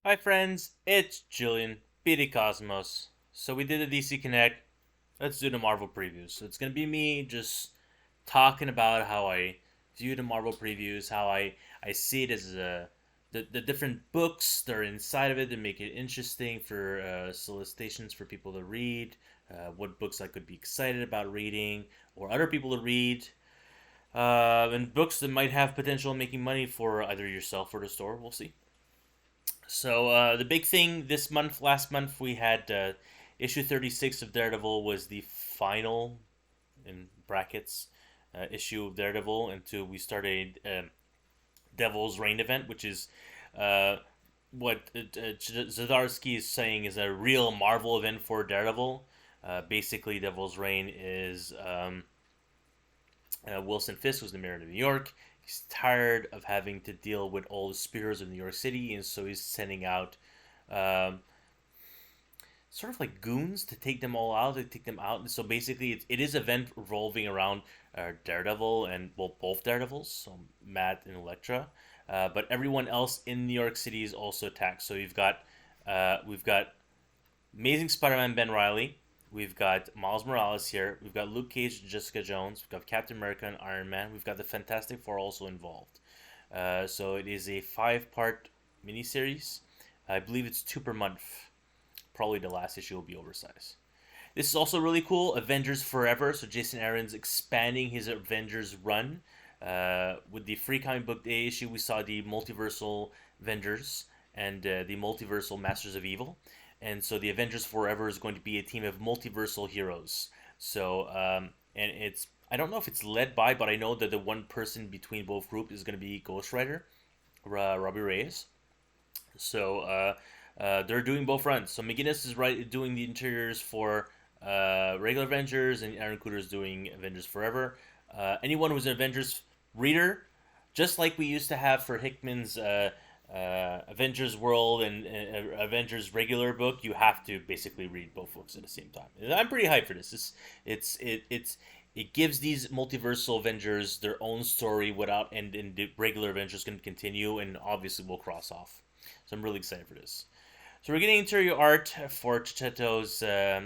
Hi friends, it's Julian, BD Cosmos. So we did a DC Connect. Let's do the Marvel previews. So it's gonna be me just talking about how I view the Marvel previews, how I see it as the different books that are inside of it to make it interesting for solicitations for people to read, what books I could be excited about reading or other people to read, and books that might have potential making money for either yourself or the store. We'll see. So the big thing this month, last month, we had issue 36 of Daredevil was the final, in brackets, issue of Daredevil until we started Devil's Reign event, which is uh, what Zdarsky is saying is a real Marvel event for Daredevil. Basically, Devil's Reign is Wilson Fisk was the mayor of New York. He's tired of having to deal with all the spears of New York City, and so he's sending out um, sort of like goons to take them all out, to take them out. And so basically, it is an event revolving around Daredevil and well, both Daredevils, so Matt and Elektra. But everyone else in New York City is also attacked. So we've got Amazing Spider-Man Ben Riley. We've got Miles Morales here. We've got Luke Cage and Jessica Jones. We've got Captain America and Iron Man. We've got the Fantastic Four also involved. So it is a five-part miniseries. I believe it's two per month. Probably the last issue will be oversized. This is also really cool. Avengers Forever. So Jason Aaron's expanding his Avengers run. With the Free Comic Book Day issue, we saw the Multiversal Avengers and the Multiversal Masters of Evil. And so the Avengers Forever is going to be a team of multiversal heroes. So and it's I don't know if it's led by, but I know that the one person between both groups is going to be Ghost Rider, Robbie Reyes. So they're doing both runs. So McGinnis is doing the interiors for regular Avengers, and Aaron Kuder is doing Avengers Forever. Anyone who's an Avengers reader, just like we used to have for Hickman's Avengers World and Avengers regular book, you have to basically read both books at the same time. And I'm pretty hyped for this. It gives these multiversal Avengers their own story without and the regular Avengers can continue and obviously will cross off. So I'm really excited for this. So we're getting interior art for Chichetto's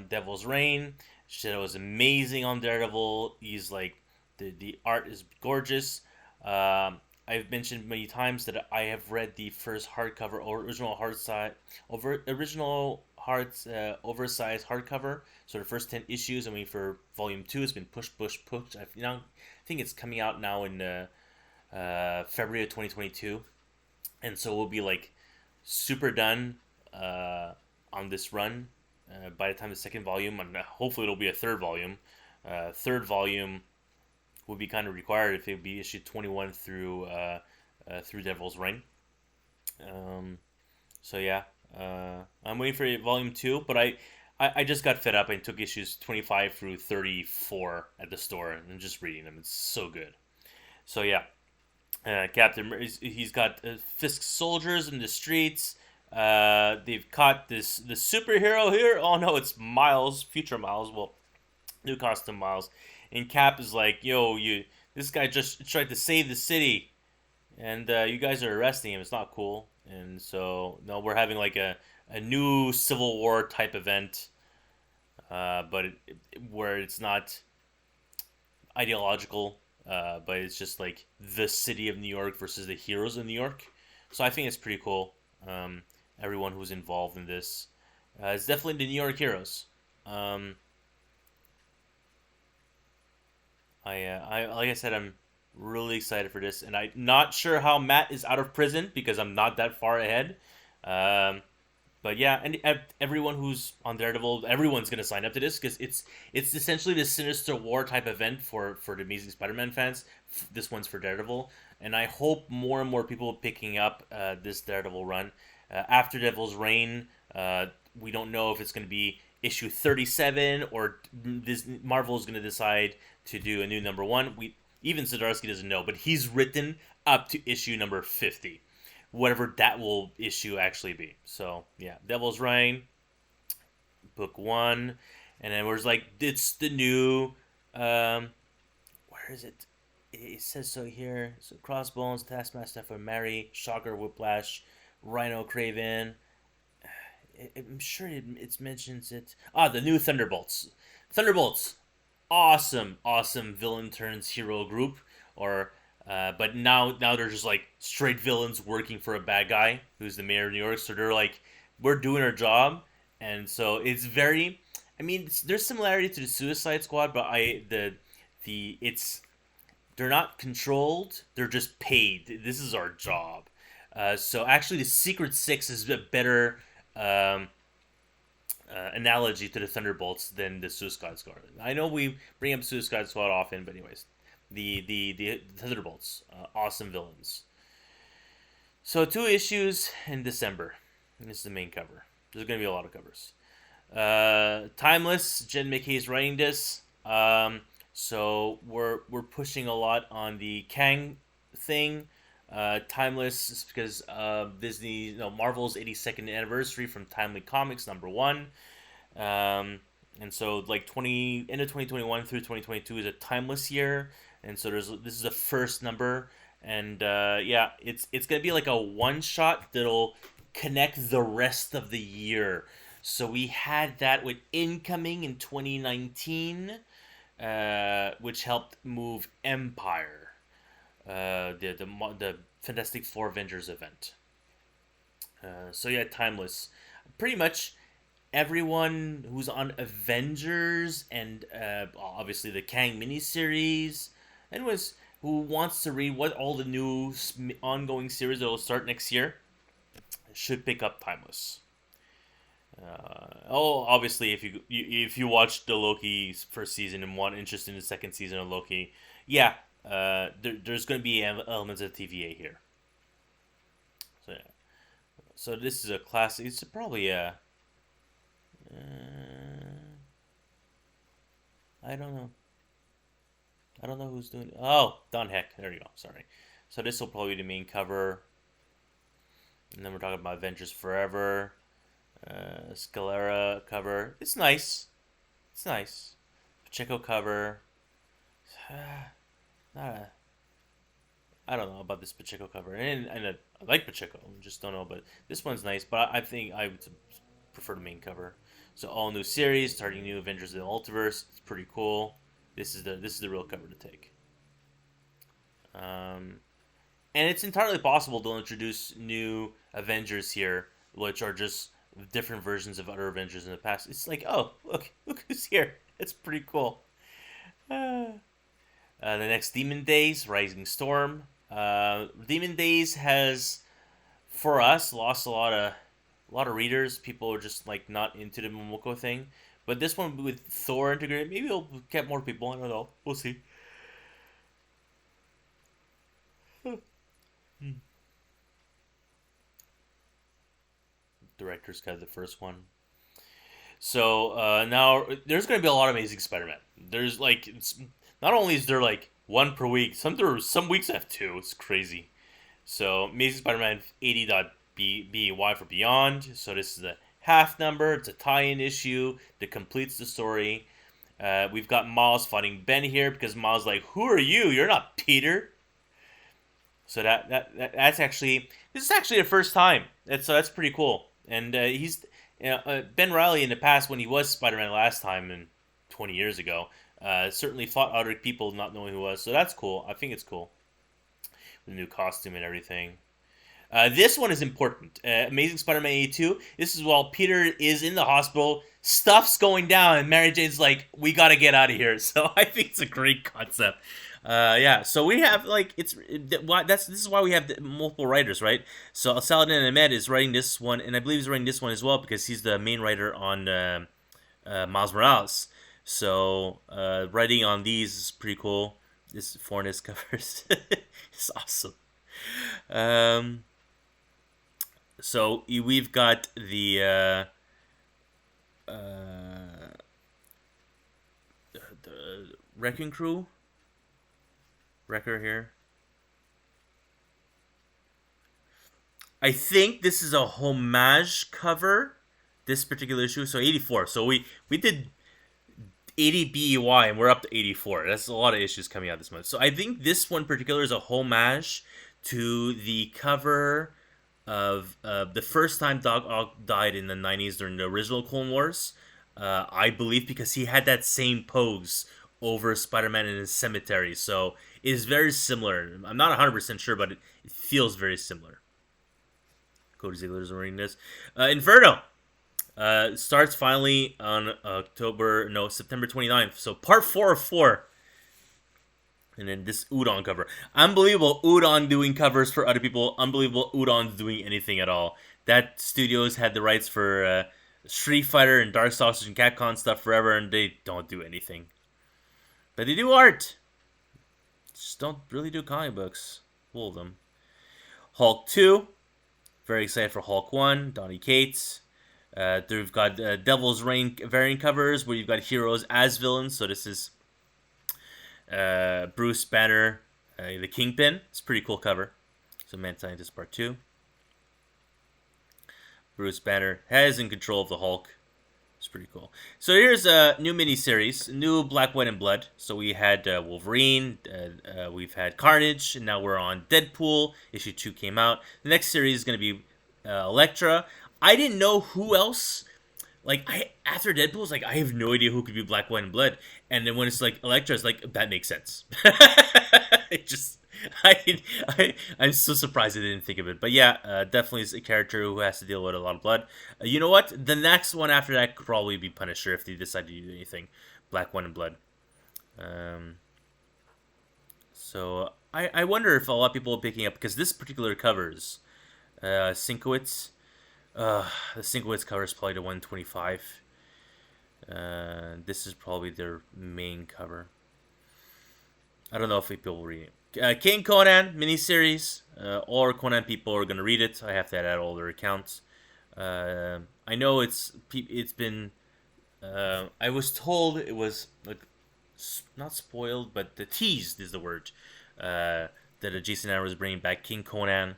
Devil's Reign. Chichetto is amazing on Daredevil. He's like the art is gorgeous. I've mentioned many times that I have read the first hardcover or original oversized hardcover. So the first 10 issues. I mean, for volume 2, it's been pushed. I think it's coming out now in February of 2022, and so we'll be like super done on this run by the time the second volume, and hopefully it'll be a third volume. Third volume would be kind of required if it would be issue 21 through Devil's Reign. Um, so yeah, I'm waiting for volume 2, but I just got fed up and took issues 25 through 34 at the store and just reading them. It's so good. So yeah, Captain, he's got Fisk soldiers in the streets. They've caught the superhero here. Oh no, it's Miles, future Miles. Well, new costume Miles. And Cap is like, "Yo, this guy just tried to save the city, and you guys are arresting him. It's not cool." And so no, we're having like a new Civil War type event, but where it's not ideological, but it's just like the city of New York versus the heroes of New York. So I think it's pretty cool. Everyone who's involved in this, it's definitely the New York heroes. Um, I like I said, I'm really excited for this, and I'm not sure how Matt is out of prison because I'm not that far ahead. Um, but yeah, and everyone who's on Daredevil, everyone's gonna sign up to this because it's essentially the Sinister War type event for the Amazing Spider-Man fans. This one's for Daredevil, and I hope more and more people are picking up this Daredevil run after Devil's Reign. We don't know if it's going to be issue 37 or this Marvel is going to decide to do a new number one. We even Zdarsky doesn't know, but he's written up to issue number 50, whatever that will issue actually be. So yeah, Devil's Reign, book one, and then we're like, it's the new. Where is it? It says so here. So Crossbones, Taskmaster for Mary, Shocker, Whiplash, Rhino, Craven. I'm sure it mentions it. Ah, the new Thunderbolts. Thunderbolts, awesome villain turns hero group. Or, but now they're just like straight villains working for a bad guy who's the mayor of New York. So they're like, we're doing our job, and so it's very. I mean, there's similarity to the Suicide Squad, but it's they're not controlled. They're just paid. This is our job. So actually, the Secret Six is a better analogy to the Thunderbolts than the Suicide Squad. I know we bring up Suicide Squad often, but anyways, the Thunderbolts, awesome villains. So 2 issues in December. This is the main cover. There's gonna be a lot of covers. Timeless. Jen McKay is writing this. So we're pushing a lot on the Kang thing. Timeless is because Disney, Marvel's 82nd anniversary from Timely Comics #1, and so like end of 2021 through 2022 is a timeless year, and so this is the first number, and yeah, it's gonna be like a one shot that'll connect the rest of the year. So we had that with Incoming in 2019, which helped move Empire. The Fantastic Four Avengers event. So yeah, timeless. Pretty much everyone who's on Avengers and obviously the Kang miniseries, and who wants to read what all the new ongoing series that will start next year should pick up Timeless. Obviously, if you watched the Loki first season and want interest in the second season of Loki, yeah, there's going to be elements of TVA here. So yeah, so this is a classic. It's probably a. I don't know. I don't know who's doing it. Oh, Don Heck. There you go. Sorry. So this will probably be the main cover. And then we're talking about Avengers Forever. Scalera cover. It's nice. It's nice. Pacheco cover. I don't know about this Pacheco cover. And I like Pacheco. I just don't know. But this one's nice. But I think I would prefer the main cover. So all new series, starting new Avengers in the Multiverse. It's pretty cool. This is the real cover to take. And it's entirely possible they'll introduce new Avengers here, which are just different versions of other Avengers in the past. It's like, oh, look who's here. It's pretty cool. The next Demon Days, Rising Storm. Demon Days has, for us, lost a lot of readers. People are just like not into the Momoko thing. But this one with Thor integrated, maybe it'll get more people. I don't know. We'll see. Director's cut, the first one. So now there's going to be a lot of Amazing Spider-Man. There's like, not only is there like one per week, some weeks have two. It's crazy. So Amazing Spider-Man 80.BY for Beyond. So this is a half number. It's a tie-in issue that completes the story. We've got Miles fighting Ben here because Miles like, who are you? You're not Peter. So that's actually, this is actually the first time. That's pretty cool. And he's Ben Reilly in the past, when he was Spider-Man last time and 20 years ago, certainly fought other people not knowing who he was. So that's cool. I think it's cool. The new costume and everything. This one is important. Amazing Spider-Man 82. This is while Peter is in the hospital. Stuff's going down, and Mary Jane's like, "We gotta get out of here." So I think it's a great concept. Yeah. So we have like this is why we have multiple writers, right? So Saladin Ahmed is writing this one, and I believe he's writing this one as well because he's the main writer on Miles Morales. So writing on these is pretty cool. This Fornes covers. It's awesome. So we've got the Wrecking Crew. Wrecker here. I think this is a homage cover. This particular issue. So 84. So we did 80 BEY and we're up to 84. That's a lot of issues coming out this month. So I think this one in particular is a homage to the cover of the first time Doc Ock died in the 90s during the original Clone Wars. I believe because he had that same pose over Spider-Man in his cemetery, so it is very similar. I'm not 100% sure, but it feels very similar. Cody Ziegler's reading this. Inferno starts finally on September 29th. So part 4 of 4. And then this Udon cover. Unbelievable Udon doing covers for other people. Unbelievable Udon doing anything at all. That studios had the rights for Street Fighter and Dark Sausage and Capcom stuff forever, and they don't do anything. But they do art. Just don't really do comic books. Fool them. Hulk 2. Very excited for Hulk 1. Donny Cates. We've got Devil's Reign variant covers where you've got heroes as villains. So this is Bruce Banner, the Kingpin. It's a pretty cool cover. So Mad Scientist Part 2. Bruce Banner has in control of the Hulk. It's pretty cool. So here's a new miniseries, new Black, White, and Blood. So we had Wolverine, we've had Carnage, and now we're on Deadpool. Issue 2 came out. The next series is going to be Elektra. I didn't know who else. After Deadpool, it's like, I have no idea who could be Black, White, and Blood. And then when it's like Elektra, it's like, that makes sense. I'm so surprised I didn't think of it. But yeah, definitely is a character who has to deal with a lot of blood. You know what? The next one after that could probably be Punisher if they decide to do anything. Black, White, and Blood. So I wonder if a lot of people are picking up, because this particular covers Sienkiewicz. The Sienkiewicz cover is probably the 125. This is probably their main cover. I don't know if people will read it. King Conan miniseries, or Conan people are gonna read it. I have to add all their accounts. I know it's been. I was told it was like not spoiled, but the teased is the word. That Jason Aaron was bringing back King Conan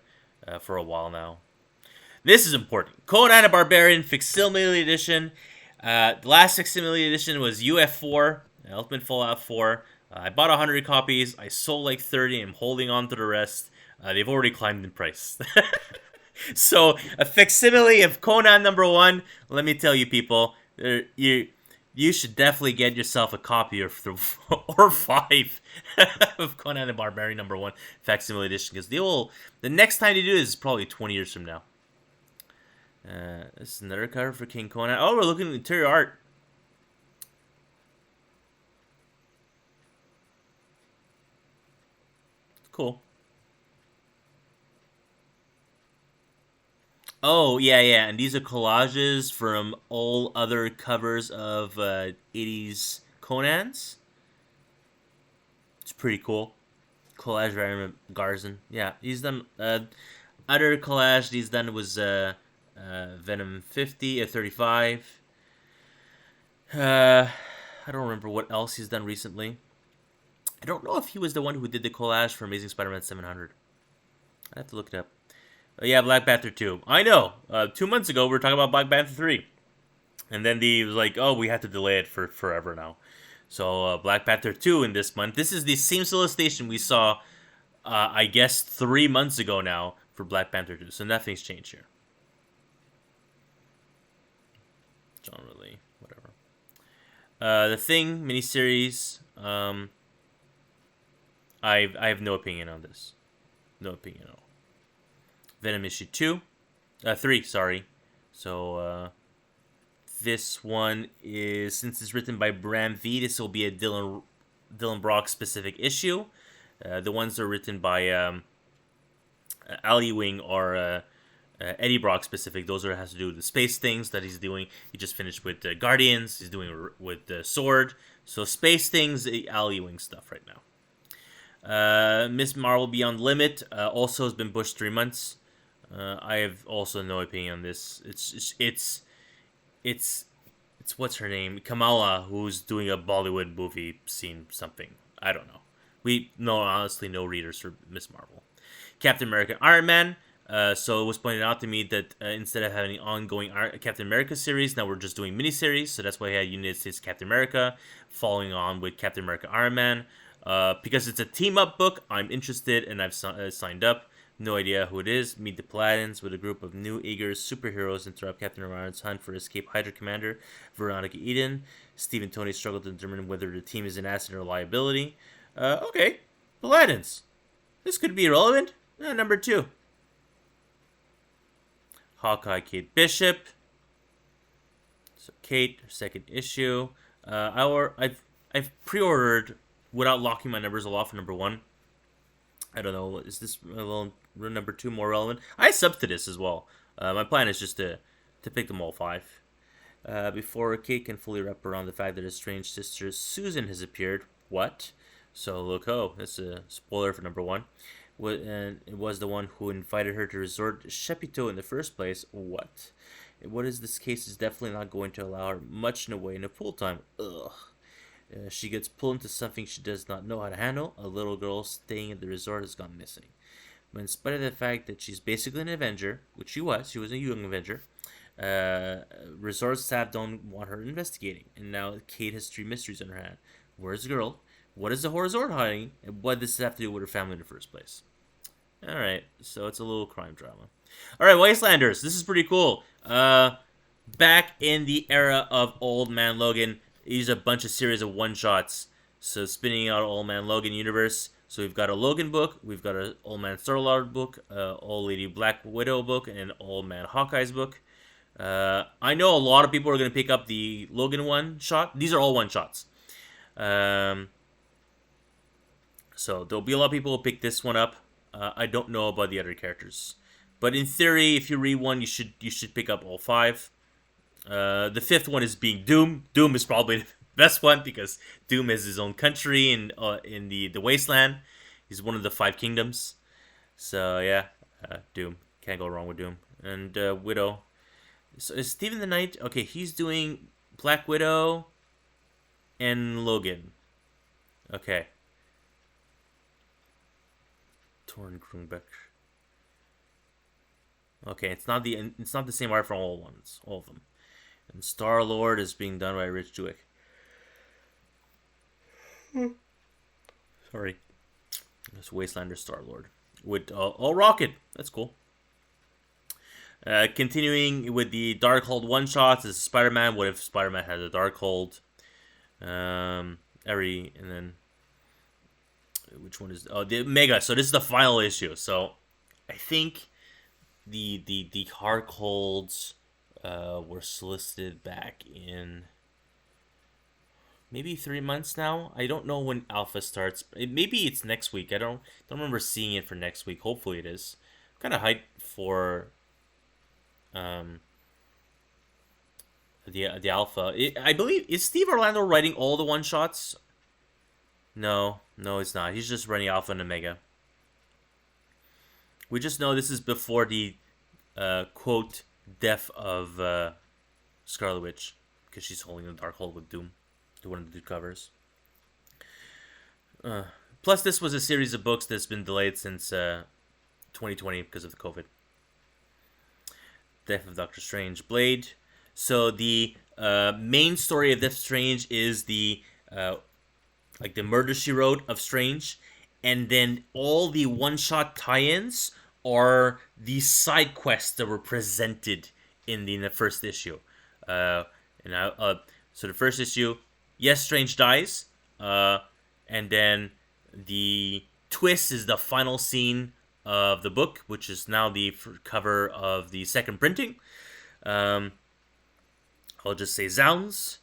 for a while now. This is important. Conan the Barbarian Facsimile Edition. The last Facsimile Edition was UF4, Ultimate Fallout 4. I bought 100 copies. I sold like 30. I'm holding on to the rest. They've already climbed in price. So, a facsimile of Conan #1. Let me tell you, people, you should definitely get yourself a copy or 5 of Conan the Barbarian #1 facsimile edition, because the next time they do this is probably 20 years from now. This is another cover for King Conan. Oh, we're looking at interior art. Cool. Oh, yeah, and these are collages from all other covers of 80s Conans. It's pretty cool. Collage by Garzon. Yeah, he's done... other collage he's done was Venom 35. I don't remember what else he's done recently. I don't know if he was the one who did the collage for Amazing Spider-Man 700. I have to look it up. Yeah, Black Panther 2. I know. 2 months ago, we were talking about Black Panther 3. And then he was like, oh, we have to delay it for forever now. So, Black Panther 2 in this month. This is the same solicitation we saw, I guess, 3 months ago now for Black Panther 2. So, nothing's changed here. John Ridley, whatever. The Thing miniseries. I have no opinion on this. No opinion at all. Venom Issue 3, sorry. So, this one is, since it's written by Bram V, this will be a Dylan Brock specific issue. The ones that are written by Ali Wing are Eddie Brock specific. Those has to do with the space things that he's doing. He just finished with Guardians. He's doing with the Sword. So, space things, Ali Wing stuff right now. Miss Marvel Beyond Limit also has been pushed 3 months. I have also no opinion on this. It's what's her name? Kamala, who's doing a Bollywood movie scene something. I don't know. We know, honestly, no readers for Miss Marvel. Captain America, Iron Man. So it was pointed out to me that instead of having an ongoing Captain America series, now we're just doing miniseries. So that's why I had United States Captain America following on with Captain America, Iron Man. Because it's a team-up book, I'm interested and I've signed up. No idea who it is. Meet the Paladins with a group of new eager superheroes interrupt Captain Orion's hunt for escaped Hydra commander Veronica Eden. Steve and Tony struggle to determine whether the team is an asset or a liability. Okay, Paladins. This could be relevant. Number 2. Hawkeye, Kate Bishop. So Kate, second issue. I've pre-ordered without locking my numbers all off for number 1. I don't know. Is this number 2 more relevant? I subbed to this as well. My plan is just to pick them all 5. Before Kate can fully wrap around the fact that his strange sister Susan has appeared. What? So look, that's a spoiler for number 1. And it was the one who invited her to resort to Shepito in the first place. What? What is this case is definitely not going to allow her much in the way in a full time. Ugh. She gets pulled into something she does not know how to handle. A little girl staying at the resort has gone missing. But in spite of the fact that she's basically an Avenger, which she was a young Avenger, resort staff don't want her investigating. And now Kate has 3 mysteries on her hand. Where's the girl? What is the Horizon hiding? And what does this have to do with her family in the first place? Alright, so it's a little crime drama. Alright, Wastelanders. This is pretty cool. Back in the era of Old Man Logan, these are a bunch of series of one-shots. So spinning out Old Man Logan universe. So we've got a Logan book, we've got an Old Man Star-Lord book, Old Lady Black Widow book, and an Old Man Hawkeye's book. I know a lot of people are going to pick up the Logan one-shot. These are all one-shots. So there'll be a lot of people who pick this one up. I don't know about the other characters, but in theory, if you read one, you should pick up all 5. The 5th one is being Doom. Doom is probably the best one because Doom has his own country in the Wasteland. He's one of the 5 kingdoms. So yeah, Doom, can't go wrong with Doom. And Widow. So is Stephen the Knight? Okay, he's doing Black Widow and Logan. Okay. Torn Grunbeck. Okay, it's not the same art for all of them. And Star-Lord is being done by Rich Douek. Sorry. It's Wastelander Star-Lord with all Rocket. That's cool. Continuing with the Darkhold one-shots is Spider-Man. What if Spider-Man had a Darkhold? And then which one is the Mega? So this is the final issue. So I think the Darkholds were solicited back in maybe 3 months now. I don't know when Alpha starts. Maybe it's next week. I don't remember seeing it for next week. Hopefully it is. I'm kind of hyped for the Alpha. I believe, is Steve Orlando writing all the one shots? No, it's not. He's just running Alpha and Omega. We just know this is before the quote death of Scarlet Witch, because she's holding the Darkhold with Doom, the one of the 2 covers. Plus, this was a series of books that's been delayed since 2020 because of the COVID. Death of Doctor Strange, Blade. So the main story of Death Strange is the like the Murder She Wrote of Strange, and then all the one-shot tie-ins are the side quests that were presented in the first issue. So the first issue, yes, Strange dies, and then the twist is the final scene of the book, which is now the cover of the second printing. I'll just say Zounds.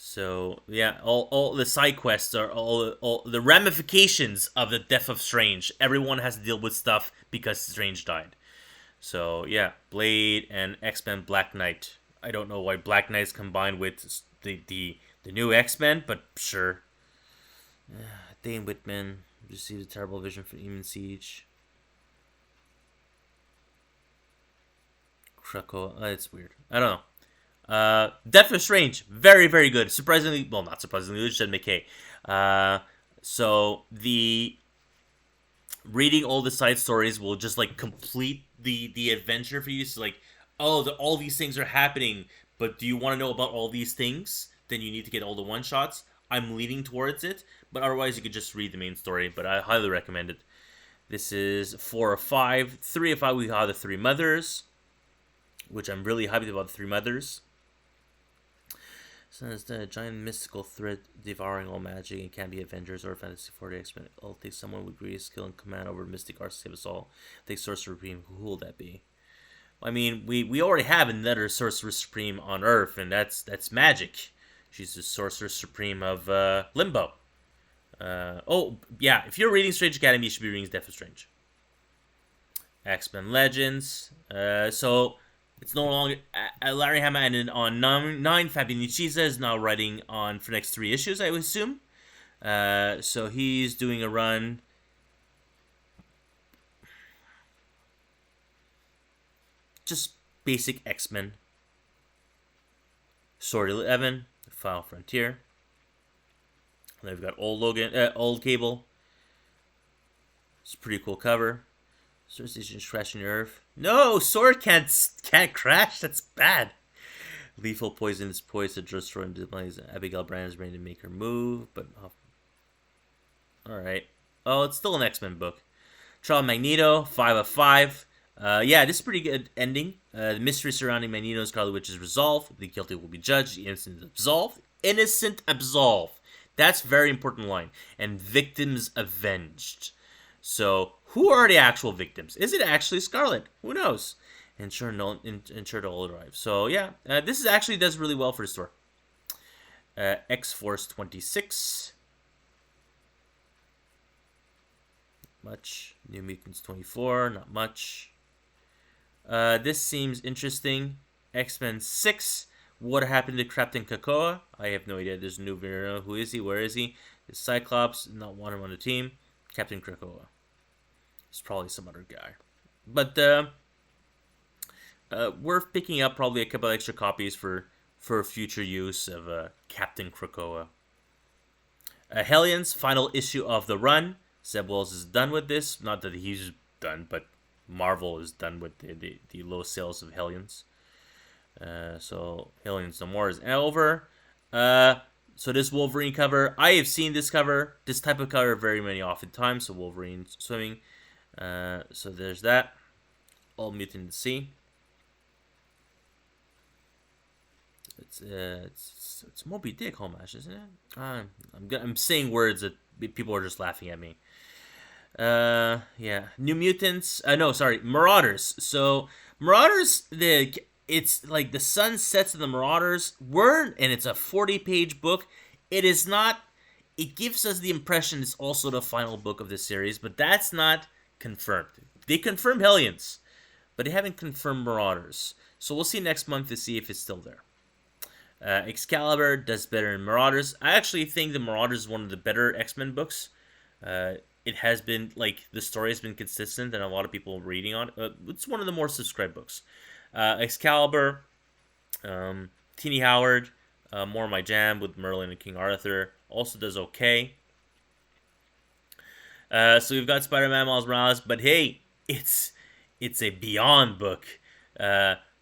So yeah, all the side quests are all the ramifications of the death of Strange. Everyone has to deal with stuff because Strange died. So yeah, Blade and X-Men Black Knight. I don't know why Black Knight's combined with the new X-Men, but sure. Dane Whitman received a terrible vision from Demon Siege. Krakow. It's weird. I don't know. Death of Strange, very, very good. Surprisingly, well, not surprisingly, it's Jed McKay. So the reading all the side stories will just like complete the adventure for you. So like, all these things are happening, but do you want to know about all these things? Then you need to get all the one shots. I'm leaning towards it, but otherwise you could just read the main story. But I highly recommend it. This is 4 of 5. 3 of 5, we got the Three Mothers, which I'm really happy about the Three Mothers. So it's a giant mystical threat devouring all magic. It can't be Avengers or Fantasy 40 X-Men. It'll take someone with great skill and command over mystic arts to save us all. Take Sorcerer Supreme. Who will that be? I mean, we already have another Sorcerer Supreme on Earth, and that's Magic. She's the Sorcerer Supreme of Limbo. Oh, yeah, if you're reading Strange Academy, you should be reading Death of Strange. X-Men Legends. So... It's no longer... Larry Hama ended on 9. Fabian Nicieza is now writing on for next 3 issues, I would assume. So he's doing a run. Just basic X-Men. Sword 11. Final Frontier. And then we've got Old Cable. It's a pretty cool cover. Sword Station's crashing the Earth. No, Sword can't crash. That's bad. Lethal Poison is poised to destroy and displays. Abigail Brand is ready to make her move, but all right. Oh, it's still an X-Men book. Trial of Magneto, 5 of 5. Yeah, this is a pretty good ending. The mystery surrounding Magneto and Scarlet Witch is resolved. The guilty will be judged. The innocent absolved. Innocent absolved. That's a very important line. And victims avenged. So, who are the actual victims? Is it actually Scarlet? Who knows? Ensure to all arrive. So, yeah, this actually does really well for the store. X-Force 26. Much. New Mutants 24. Not much. This seems interesting. X-Men 6. What happened to Captain Krakoa? I have no idea. There's a new variant. Who is he? Where is he? Is Cyclops not want him on the team? Captain Krakoa. It's probably some other guy. But worth picking up probably a couple extra copies for future use of Captain Krakoa. Hellions, final issue of the run. Zeb Wells is done with this. Not that he's done, but Marvel is done with the low sales of Hellions. So Hellions No More is over. So this Wolverine cover, I have seen this cover, this type of cover very many times. So Wolverine swimming. So there's that. All Mutant Sea. It's Moby Dick homage, isn't it? I'm saying words that people are just laughing at me. Yeah, New Mutants. No, sorry, Marauders. So Marauders, it's like the sun sets in the Marauders and it's a 40-page book. It is not. It gives us the impression it's also the final book of this series, but that's not confirmed. They confirmed Hellions, but they haven't confirmed Marauders. So we'll see next month to see if it's still there. Excalibur does better than Marauders. I actually think the Marauders is one of the better X-Men books. It has been, like, the story has been consistent and a lot of people reading on it. It's one of the more subscribed books. Excalibur, Teeny Howard, more my jam with Merlin and King Arthur. Also does okay. So we've got Spider-Man Miles Morales, but hey, it's a Beyond book.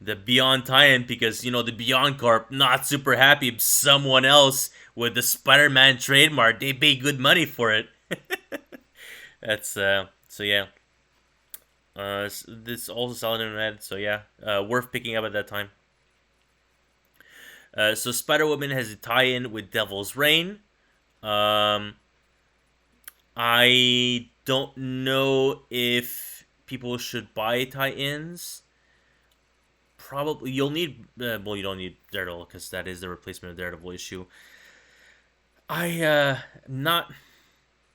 The Beyond tie-in, because, you know, the Beyond Corp not super happy. Someone else with the Spider-Man trademark, they pay good money for it. That's, so yeah. This also selling in red, so yeah. Worth picking up at that time. So Spider-Woman has a tie-in with Devil's Reign. I don't know if people should buy tie-ins. Probably you'll need. Well, you don't need Daredevil because that is the replacement of Daredevil issue. Not.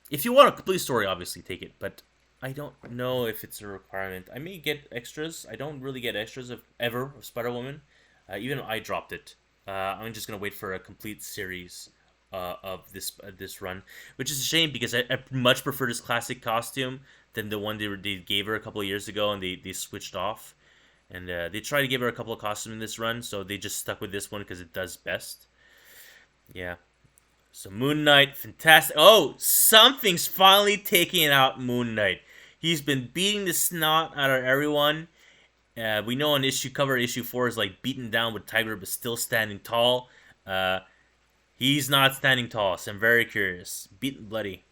If you want a complete story, obviously take it, but I don't know if it's a requirement. I may get extras. I don't really get extras of Spider-Woman. Even I dropped it. I'm just gonna wait for a complete series of this run, which is a shame because I much prefer this classic costume than the one they gave her a couple of years ago, and they switched off. And they tried to give her a couple of costumes in this run, so they just stuck with this one because it does best. Yeah. So Moon Knight, fantastic. Oh, something's finally taking out Moon Knight. He's been beating the snot out of everyone. We know on issue 4 is like beaten down with Tiger, but still standing tall. He's not standing tall, so I'm very curious. Beaten bloody.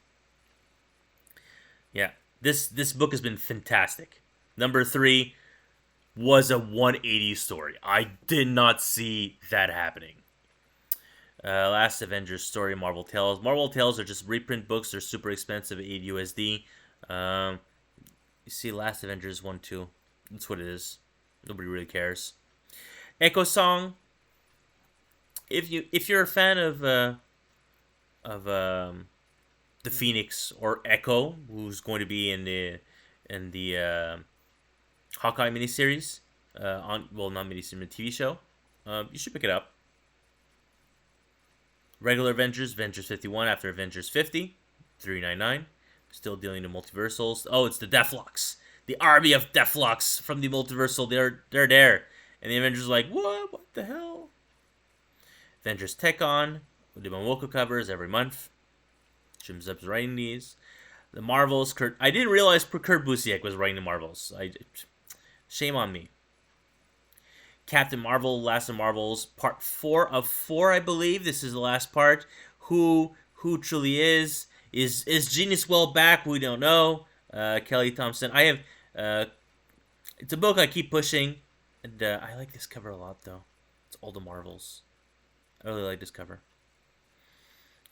Yeah. This book has been fantastic. Number 3 was a 180 story. I did not see that happening. Last Avengers story, Marvel Tales. Marvel Tales are just reprint books. They're super expensive, 8 USD. You see, Last Avengers 1, 2. That's what it is. Nobody really cares. Echo Song. If you're a fan of the Phoenix or Echo, who's going to be in the Hawkeye miniseries, not miniseries, TV show, you should pick it up. Regular Avengers 51 after Avengers 50, $3.99. Still dealing with multiversals. Oh, it's the Deathlocks. The army of Deathlocks from the multiversal. They're there. And the Avengers are like, what? What the hell? Avengers Tech On. We do Woko covers every month. Jim Zeb's writing these. The Marvels. I didn't realize Kurt Busiek was writing the Marvels. Shame on me. Captain Marvel, Last of Marvels, part 4 of 4, I believe. This is the last part. Who truly is Genius Well back? We don't know. Kelly Thompson. I have. It's a book I keep pushing, and I like this cover a lot, though. It's all the Marvels. I really like this cover.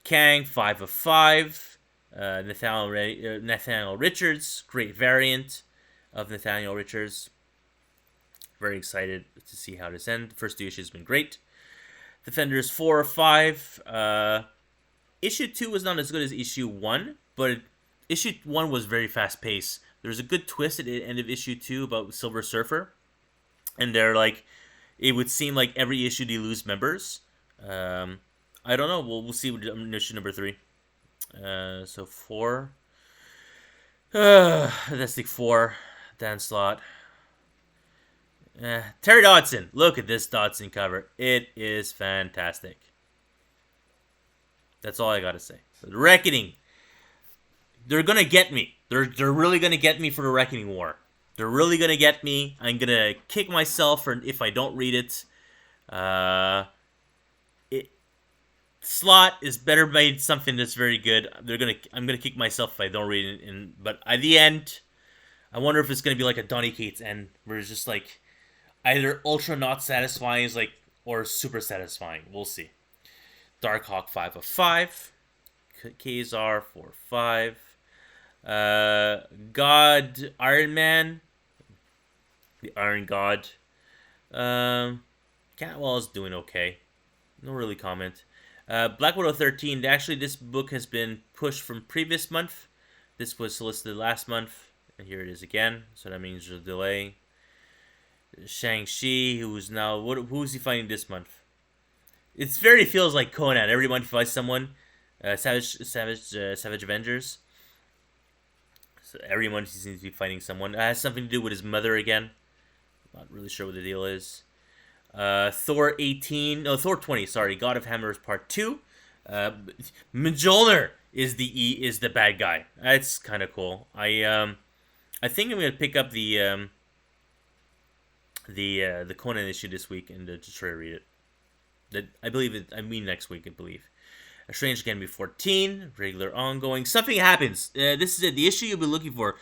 Kang, 5 of 5. Nathaniel Richards, great variant of Nathaniel Richards. Very excited to see how this ends. The first 2 issues have been great. Defenders 4 of 5. Issue 2 was not as good as issue 1, but issue 1 was very fast paced. There was a good twist at the end of issue 2 about Silver Surfer, and they're like, it would seem like every issue they lose members. I don't know. We'll see with issue number 3. So 4. Fantastic 4. Dan Slott. Terry Dodson. Look at this Dodson cover. It is fantastic. That's all I gotta say. The Reckoning. They're gonna get me. They're really gonna get me for the Reckoning War. They're really gonna get me. I'm gonna kick myself if I don't read it. Slot is better made something that's very good. I'm gonna kick myself if I don't read it. But at the end, I wonder if it's gonna be like a Donny Cates end, where it's just like either ultra not satisfying or super satisfying. We'll see. Darkhawk 5 of 5. Kazar 4 of 5. God Iron Man. The Iron God. Catwell is doing okay. No really comment. Black Widow 13. Actually, this book has been pushed from previous month. This was solicited last month, and here it is again. So that means there's a delay. Shang-Chi, who's now... Who's he fighting this month? It feels like Conan. Every month he fights someone. Savage Avengers. So every month he seems to be fighting someone. It has something to do with his mother again. Not really sure what the deal is. Thor 20, sorry. God of Hammers Part 2. Mjolnir is the bad guy. That's kind of cool. I think I'm going to pick up the Conan issue this week and to try to read it. Next week, I believe. A Strange Academy 14, regular ongoing. Something happens. This is it. The issue you'll be looking for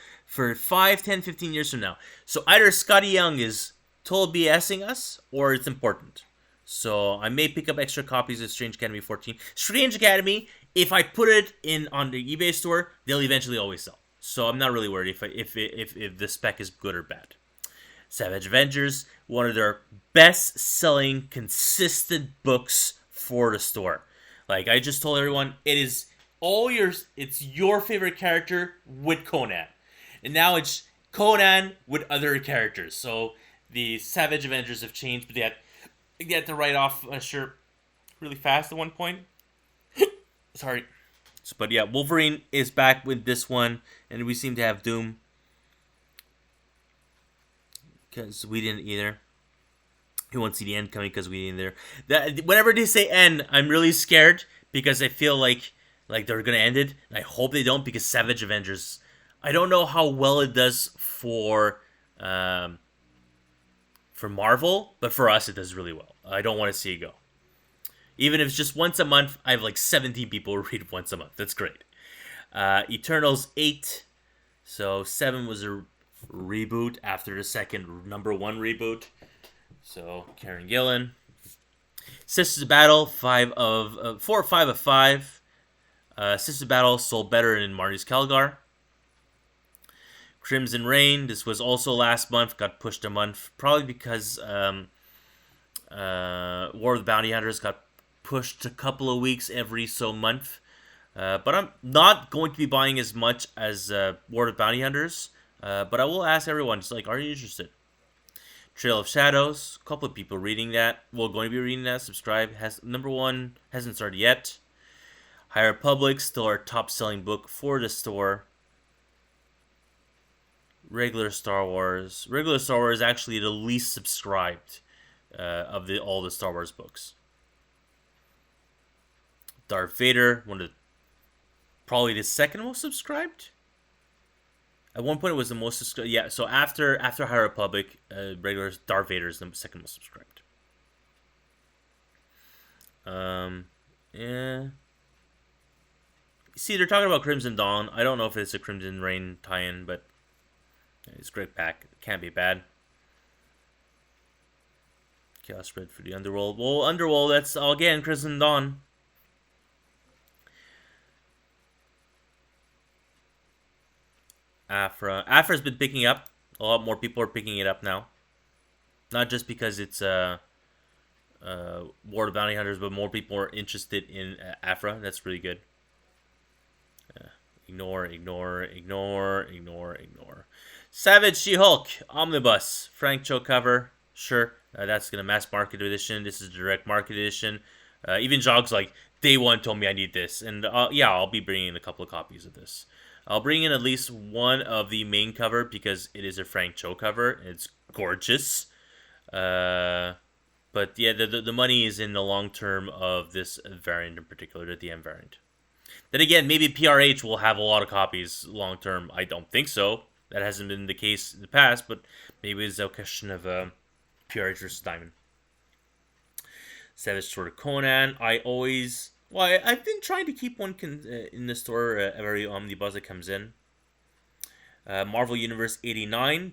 5, 10, 15 years from now. So either Scotty Young is total BSing us, or it's important. So I may pick up extra copies of Strange Academy 14. Strange Academy, if I put it on the eBay store, they'll eventually always sell. So I'm not really worried if the spec is good or bad. Savage Avengers, one of their best-selling, consistent books for the store. Like I just told everyone, it's your favorite character with Conan. And now it's Conan with other characters. So the Savage Avengers have changed, but they had to write off a shirt really fast at one point. Sorry. But yeah, Wolverine is back with this one, and we seem to have Doom. Because we didn't either. He won't see the end coming because we didn't either. Whenever they say end, I'm really scared because I feel like they're going to end it. And I hope they don't, because Savage Avengers, I don't know how well it does for Marvel, but for us it does really well. I don't want to see it go. Even if it's just once a month, I have like 17 people who read once a month. That's great. Eternals 8. So 7 was a reboot after the second #1 reboot. So Karen Gillan. Sisters of Battle, 4 or 5 of 5. Sisters of Battle sold better in Marty's Calgar. Crimson Reign, this was also last month, got pushed a month, probably because War of the Bounty Hunters got pushed a couple of weeks every so month. But I'm not going to be buying as much as War of the Bounty Hunters. But I will ask everyone, just like, are you interested? Trail of Shadows, a couple of people reading that. Well, going to be reading that. Subscribe. #1 hasn't started yet. High Republic, still our top-selling book for the store. Regular Star Wars. Regular Star Wars is actually the least subscribed of all the Star Wars books. Darth Vader, probably the second most subscribed. At one point, it was the most subscribed. Yeah, so after High Republic, regular Darth Vader is the second most subscribed. Yeah. See, they're talking about Crimson Dawn. I don't know if it's a Crimson Reign tie-in, but it's a great pack. It can't be bad. Chaos Spread for the Underworld. Well, Underworld, that's again Crimson Dawn. Afra's been picking up. A lot more people are picking it up now. Not just because it's War of the Bounty Hunters, but more people are interested in Afra. That's really good. Ignore. Savage She-Hulk Omnibus Frank Cho cover. Sure, that's gonna mass market edition. This is direct market edition. Even Jog's like, day one told me I need this, and yeah, I'll be bringing in a couple of copies of this. I'll bring in at least one of the main cover because it is a Frank Cho cover. It's gorgeous. But yeah, the money is in the long term of this variant in particular, the DM variant. Then again, maybe PRH will have a lot of copies long term. I don't think so. That hasn't been the case in the past, but maybe it's a question of PRH versus Diamond. Savage Sword of Conan. I've been trying to keep one in the store every omnibus that comes in. Marvel Universe 89.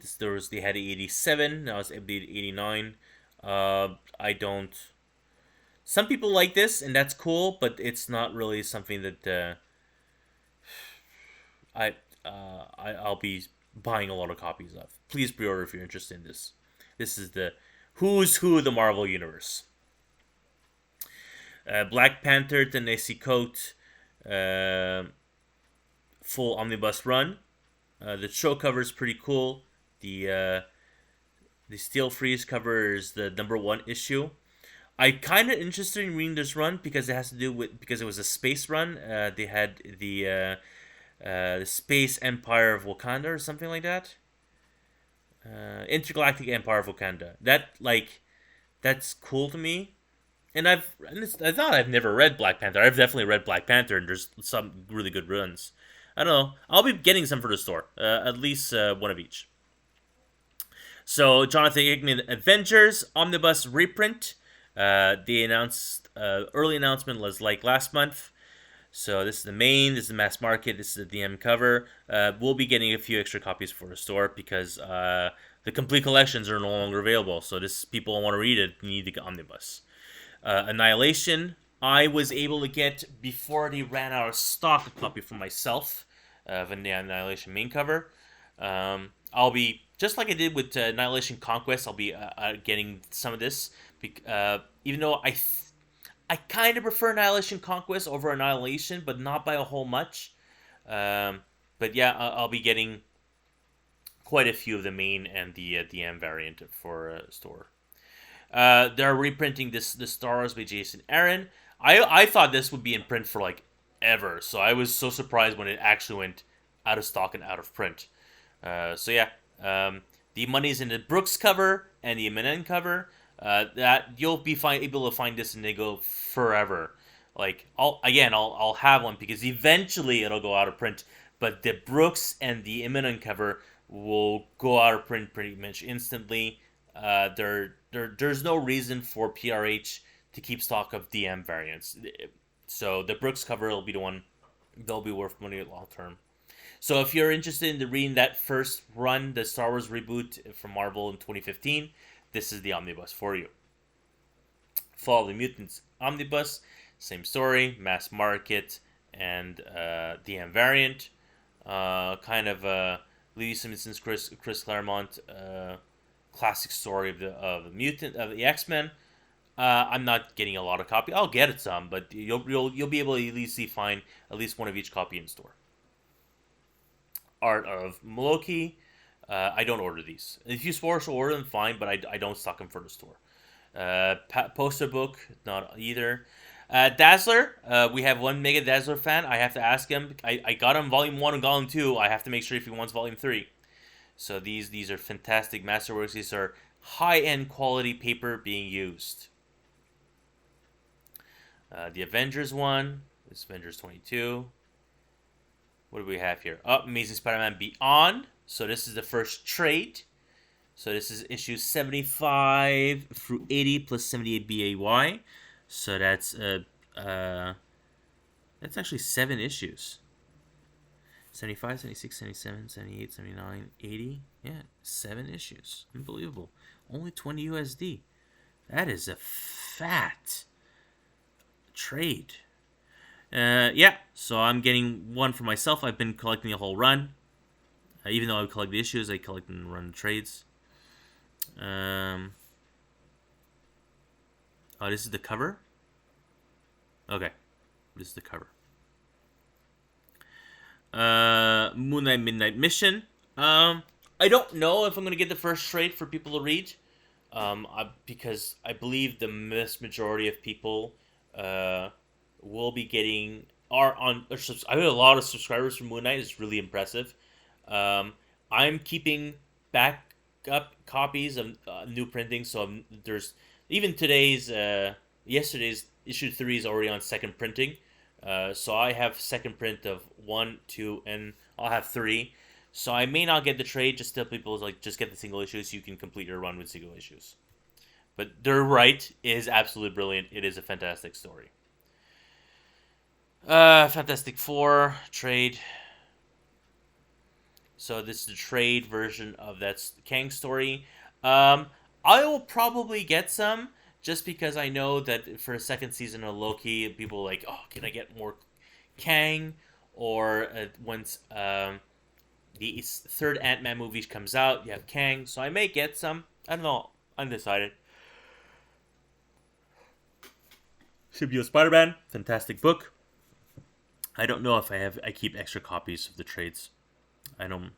They had 87. Now it's updated 89. I don't. Some people like this, and that's cool, but it's not really something that I'll be buying a lot of copies of. Please pre-order if you're interested in this. This is the who's who of the Marvel Universe. Black Panther, Ta-Nehisi Coates, full omnibus run. The show cover is pretty cool. The Steel Freeze cover is the #1 issue. I'm kind of interested in reading this run because it has to do with because it was a space run. They had the Space Empire of Wakanda or something like that. Intergalactic Empire of Wakanda. That's cool to me. And I thought I've never read Black Panther. I've definitely read Black Panther, and there's some really good runs. I don't know. I'll be getting some for the store. At least one of each. So, Jonathan Hickman Avengers Omnibus reprint. They announced early announcement was like last month. So this is the main, this is the mass market, this is the DM cover. We'll be getting a few extra copies for the store because the complete collections are no longer available. So people want to read it, need to get Omnibus. Annihilation, I was able to get before they ran out of stock a copy for myself of the Annihilation main cover. I'll be, just like I did with Annihilation Conquest, I'll be getting some of this. Even though I kind of prefer Annihilation Conquest over Annihilation, but not by a whole much. But yeah, I'll be getting quite a few of the main and the DM variant for store. They're reprinting the Star Wars by Jason Aaron. I thought this would be in print for like ever, so I was so surprised when it actually went out of stock and out of print. So yeah, the money's in the Brooks cover and the Eminem cover. That you'll be able to find this in Nigo forever. Like I'll have one because eventually it'll go out of print. But the Brooks and the Eminem cover will go out of print pretty much instantly. There's no reason for PRH to keep stock of DM variants. So the Brooks cover will be the one that'll be worth money long term. So if you're interested in reading that first run, the Star Wars reboot from Marvel in 2015, this is the omnibus for you. Fall of the Mutants omnibus, same story, mass market, and DM variant. Kind of Lee Simpson's Chris Claremont classic story of the X-Men. I'm not getting a lot of copy. I'll get it some, but you'll be able to at least find at least one of each copy in store. Art of Moloki. I don't order these. If you force to order them, fine, but I don't stock them for the store. Poster book, not either. Dazzler, we have one Mega Dazzler fan. I have to ask him. I got him Volume 1 and Volume 2. I have to make sure if he wants Volume 3. So these are fantastic masterworks. These are high-end quality paper being used. The Avengers one. This is Avengers 22. What do we have here? Oh, Amazing Spider-Man Beyond. So this is the first trade. So this is issues 75 through 80 plus 78 BAY. So that's actually 7 issues. 75, 76, 77, 78, 79, 80. Yeah, 7 issues. Unbelievable. Only 20 USD. That is a fat trade. Yeah, so I'm getting one for myself. I've been collecting the whole run. Even though I collect the issues, I collect and run trades. Oh, this is the cover? Okay. This is the cover. Moon Knight Midnight Mission. I don't know if I'm going to get the first trade for people to read. Because I believe the vast majority of people will be getting... I have a lot of subscribers from Moon Knight. It's really impressive. I'm keeping backup copies of new printing, so there's even yesterday's issue 3 is already on second printing, so I have second print of 1, 2, and I'll have 3. So I may not get the trade. Just tell people just get the single issues so you can complete your run with single issues. But they're right. It is absolutely brilliant. It is a fantastic story. Fantastic Four trade. So this is the trade version of that Kang story. I will probably get some just because I know that for a second season of Loki, people are like, oh, can I get more Kang? Or once the third Ant-Man movie comes out, you have Kang. So I may get some. I don't know. Undecided. Symbiote Spider-Man, fantastic book. I don't know if I keep extra copies of the trades. I don't.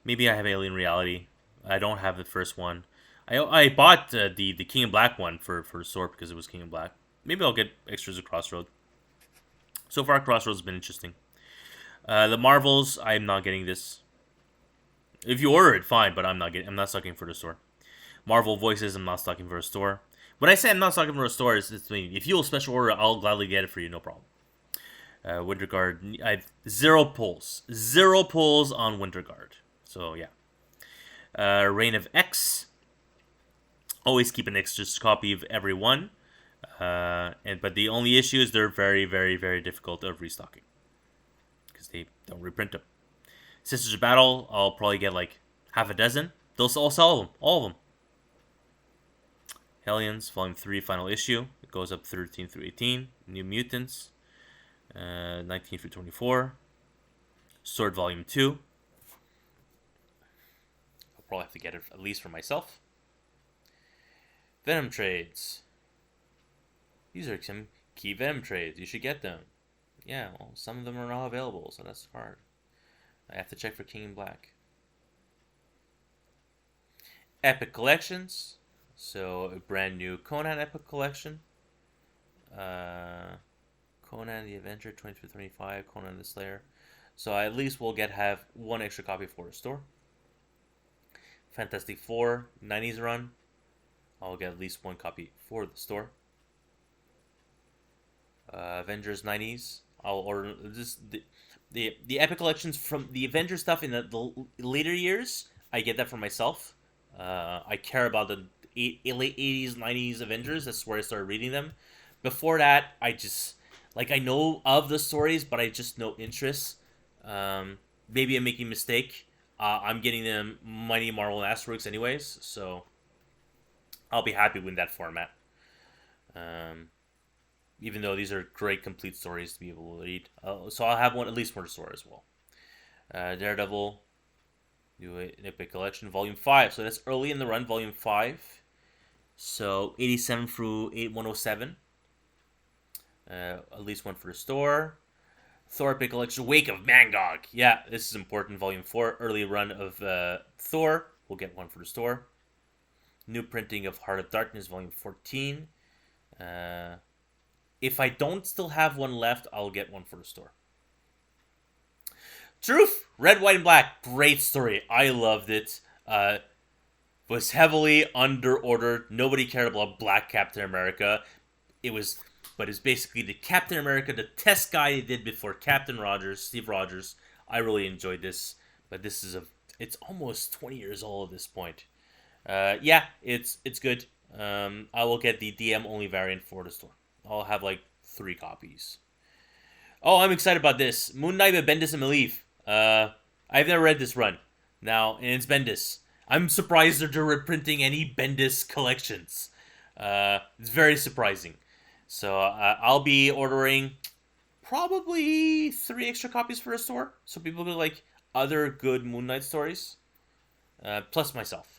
Maybe I have Alien Reality. I don't have the first one. I bought the King in Black one for the store because it was King in Black. Maybe I'll get extras of Crossroads. So far, Crossroads has been interesting. The Marvels, I'm not getting this. If you order it, fine, but I'm not stocking for the store. Marvel Voices, I'm not stocking for a store. When I say I'm not stocking for a store, it's if you'll special order, I'll gladly get it for you, no problem. Winter Guard, I have 0 pulls. 0 pulls on Winter Guard. So, yeah. Reign of X. Always keep an extra copy of every one. But the only issue is they're very, very, very difficult of restocking. Because they don't reprint them. Sisters of Battle, I'll probably get like half a dozen. They'll all sell them. All of them. Hellions, Volume 3, final issue. It goes up 13 through 18. New Mutants. 19 through 24. Sword Volume 2. I'll probably have to get it at least for myself. Venom trades. These are some key Venom trades. You should get them. Yeah, well, some of them are not available, so that's hard. I have to check for King in Black. Epic Collections. So, a brand new Conan Epic Collection. Conan the Avenger, 2325, Conan the Slayer. So I at least will have one extra copy for the store. Fantastic Four, 90s run. I'll get at least one copy for the store. Avengers 90s. I'll order this. The Epic Collections from the Avengers stuff in the later years. I get that for myself. I care about the late 80s, 90s Avengers. That's where I started reading them. Before that, I just... I know of the stories, but I just no interest. maybe I'm making a mistake. I'm getting them Mighty Marvel Masterworks anyways, so I'll be happy with that format. Even though these are great complete stories to be able to read. So I'll have at least one store as well. Daredevil, do an Epic Collection, Volume 5. So that's early in the run, Volume 5. So 87 through 107. At least one for the store. Thor Epic Collection, Wake of Mangog. Yeah, this is important. Volume 4, early run of Thor. We'll get one for the store. New printing of Heart of Darkness, Volume 14. If I don't still have one left, I'll get one for the store. Truth, Red, White, and Black. Great story. I loved it. Was heavily under-ordered. Nobody cared about Black Captain America. But it's basically the Captain America, the test guy they did before Captain Rogers, Steve Rogers. I really enjoyed this. But it's almost 20 years old at this point. Yeah, it's good. I will get the DM only variant for the store. I'll have like 3 copies. Oh, I'm excited about this. Moon Knight by Bendis and Malieve. I've never read this run. Now, and it's Bendis. I'm surprised they're reprinting any Bendis collections. It's very surprising. So I'll be ordering probably 3 extra copies for the store. So people can like other good Moon Knight stories. Plus myself.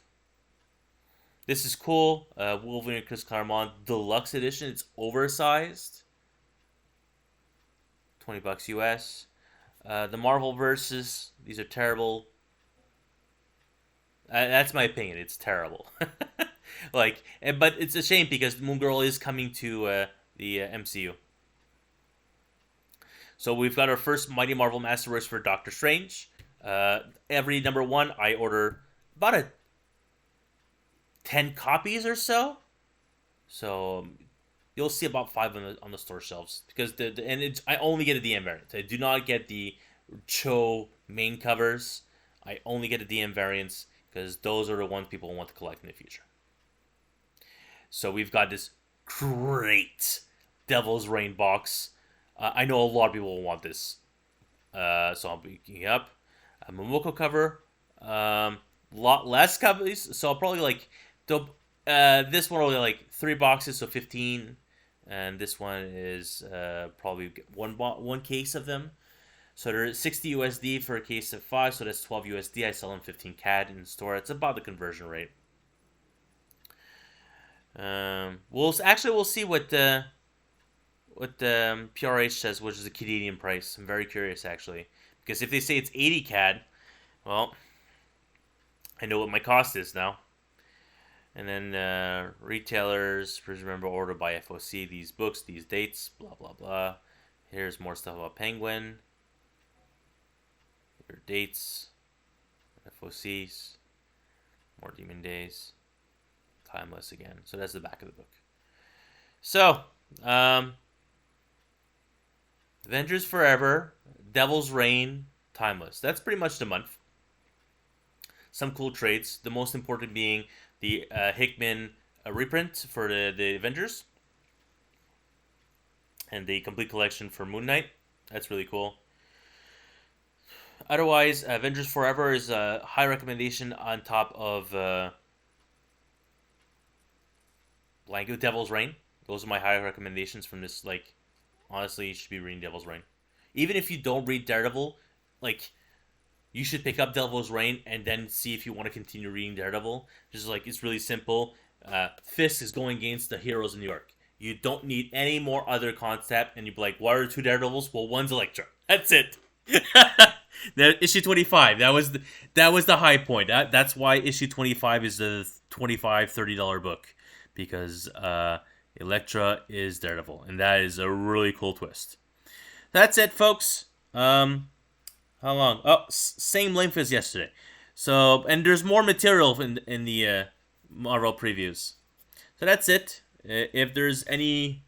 This is cool. Wolverine and Chris Claremont Deluxe Edition. It's oversized. $20 US. The Marvel Versus. These are terrible. That's my opinion. It's terrible. But it's a shame because Moon Girl is coming to the MCU. So we've got our first Mighty Marvel Masterworks for Doctor Strange. Every number 1, I order about 10 copies or so. So you'll see about 5 on the store shelves because I only get a DM variant. I do not get the Cho main covers. I only get the DM variants because those are the ones people want to collect in the future. So we've got this great Devil's Reign box. I know a lot of people will want this. So I'll be picking it up. A Momoko cover. Lot less copies. So I'll probably this one will be like 3 boxes, so 15. And this one is probably one case of them. So they're 60 USD for a case of 5, so that's 12 USD. I sell them 15 CAD in store. It's about the conversion rate. We'll see what the PRH says, which is the Canadian price. I'm very curious actually, because if they say it's 80 CAD, well, I know what my cost is now. And then retailers, please remember order by FOC these books, these dates, blah blah blah. Here's more stuff about Penguin. Your dates, FOCs, more Demon Days, Timeless again. So that's the back of the book. So, Avengers Forever, Devil's Reign, Timeless. That's pretty much the month. Some cool trades. The most important being the Hickman reprint for the Avengers. And the complete collection for Moon Knight. That's really cool. Otherwise, Avengers Forever is a high recommendation on top of Devil's Reign. Those are my high recommendations from this. Honestly, you should be reading Devil's Reign. Even if you don't read Daredevil, you should pick up Devil's Reign and then see if you want to continue reading Daredevil. Just it's really simple. Fisk is going against the heroes of New York. You don't need any more other concept, and you'd be like, what are 2 Daredevils? Well, one's Elektra. That's it. Issue 25. That was the high point. That's why issue 25 is the $25-$30 book, because Elektra is Daredevil, and that is a really cool twist. That's it, folks. How long? Oh, same length as yesterday. So, and there's more material in the Marvel previews. So that's it. If there's any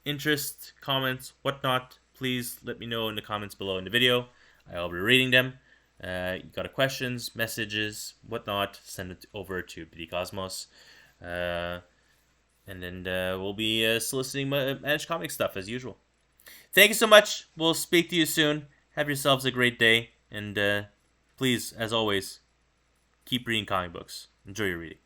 interest, comments, whatnot, please let me know in the comments below in the video. I'll be reading them. You got questions, messages, whatnot, send it over to BD Cosmos. And then we'll be soliciting Managed Comics stuff as usual. Thank you so much. We'll speak to you soon. Have yourselves a great day. And please, as always, keep reading comic books. Enjoy your reading.